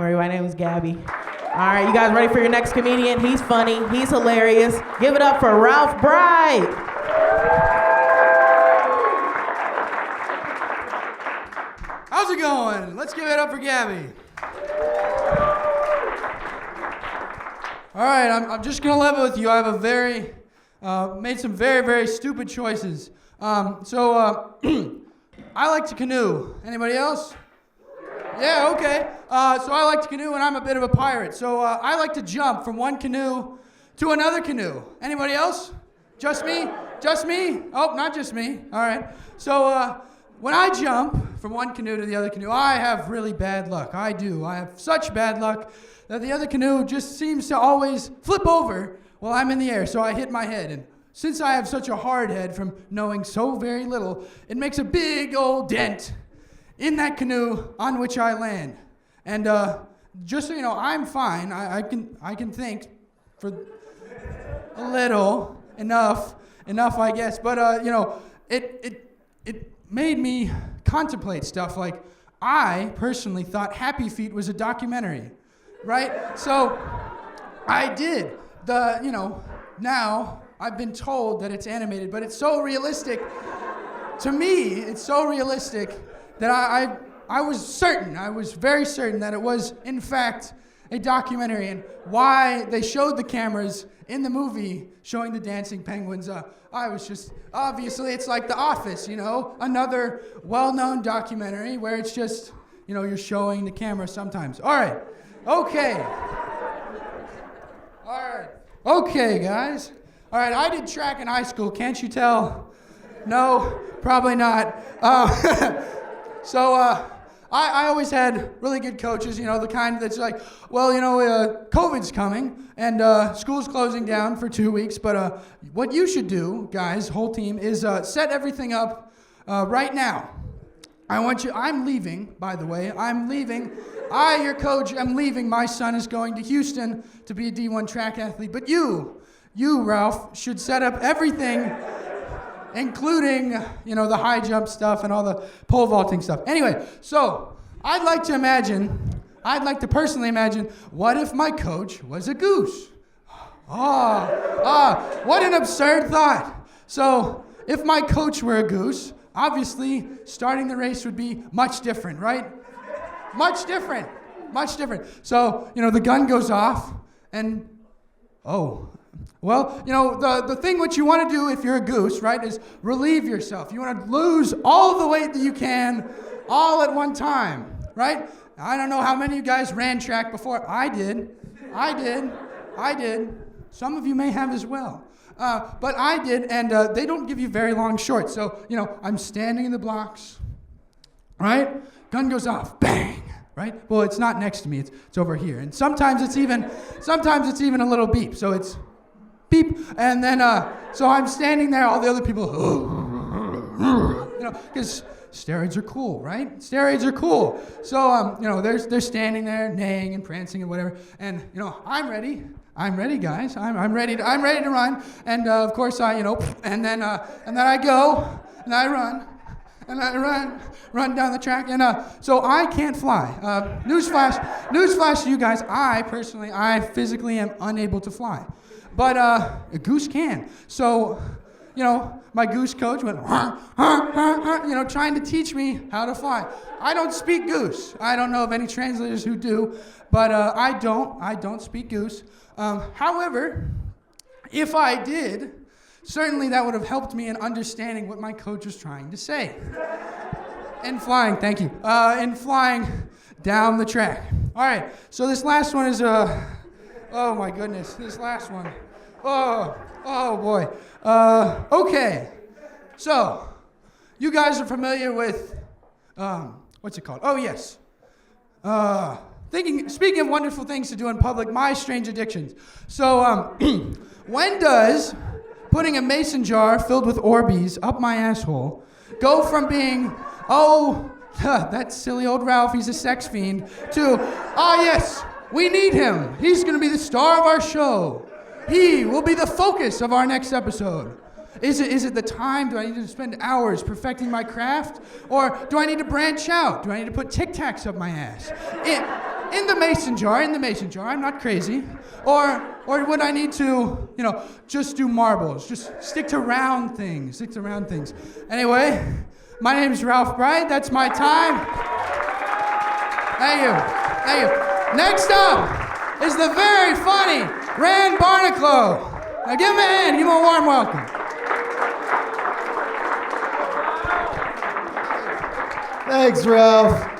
Lowry. My name is Gabby. All right, you guys ready for your next comedian? He's funny. He's hilarious. Give it up for Ralph Bright. How's it going? Let's give it up for Gabby. All right, I'm just gonna level with you. I have made some very, very stupid choices. I like to canoe. Anybody else? Yeah, okay. So I like to canoe, and I'm a bit of a pirate. So I like to jump from one canoe to another canoe. Anybody else? Just me? Just me? Oh, not just me. All right. So when I jump from one canoe to the other canoe, I have really bad luck. I do. I have such bad luck that the other canoe just seems to always flip over while I'm in the air. So I hit my head. And since I have such a hard head from knowing so very little, it makes a big old dent in that canoe on which I land. And just so you know, I'm fine. I can think for a little, enough, I guess. But it made me contemplate stuff like I personally thought Happy Feet was a documentary, right? So I did. Now I've been told that it's animated, but it's so realistic. To me, it's so realistic that I was very certain that it was, in fact, a documentary. And why they showed the cameras in the movie showing the dancing penguins, I was just, obviously, it's like The Office, another well-known documentary where it's just, you're showing the camera sometimes. All right, okay. All right, okay, guys. All right, I did track in high school, can't you tell? No, probably not. So I always had really good coaches, the kind that's like, well, COVID's coming and school's closing down for 2 weeks, but what you should do, guys, whole team, is set everything up right now. I'm leaving, by the way. I'm leaving. I, your coach, am leaving. My son is going to Houston to be a D1 track athlete, but you, Ralph, should set up everything, including, the high jump stuff and all the pole vaulting stuff. Anyway, so I'd like to personally imagine, what if my coach was a goose? What an absurd thought. So if my coach were a goose, obviously starting the race would be much different, right? Much different. So, the gun goes off and, well, the thing what you want to do if you're a goose, right, is relieve yourself. You want to lose all the weight that you can all at one time, right? I don't know how many of you guys ran track before. I did. Some of you may have as well. But I did, and they don't give you very long shorts. So, I'm standing in the blocks, right? Gun goes off, bang, right? Well, it's not next to me, it's over here. And sometimes it's even a little beep. So it's beep, and then, so I'm standing there, all the other people, because steroids are cool, right? Steroids are cool. So, they're standing there, neighing and prancing and whatever, and, I'm ready, guys, I'm ready to run, and, of course, and then I go, and I run, and I run down the track, and so I can't fly. Newsflash to you guys, I physically am unable to fly. But a goose can. So, my goose coach went, trying to teach me how to fly. I don't speak goose. I don't know of any translators who do, but I don't speak goose. However, if I did, certainly that would have helped me in understanding what my coach was trying to say. And flying, thank you. And flying down the track. All right, so this last one is, oh my goodness, this last one. Oh boy. Okay, so you guys are familiar with, what's it called? Oh yes. Speaking of wonderful things to do in public, my strange addictions. So, when does putting a mason jar filled with Orbeez up my asshole go from being, that silly old Ralph, he's a sex fiend, to, yes, we need him. He's going to be the star of our show. He will be the focus of our next episode. Is it the time? Do I need to spend hours perfecting my craft? Or do I need to branch out? Do I need to put Tic Tacs up my ass? in the mason jar, I'm not crazy. Or would I need to, just do marbles? Just stick to round things, Anyway, my name's Ralph Bright. That's my time. Thank you. Next up is the very funny Barnaclo. Now give him a hand, give him a warm welcome. Thanks, Ralph.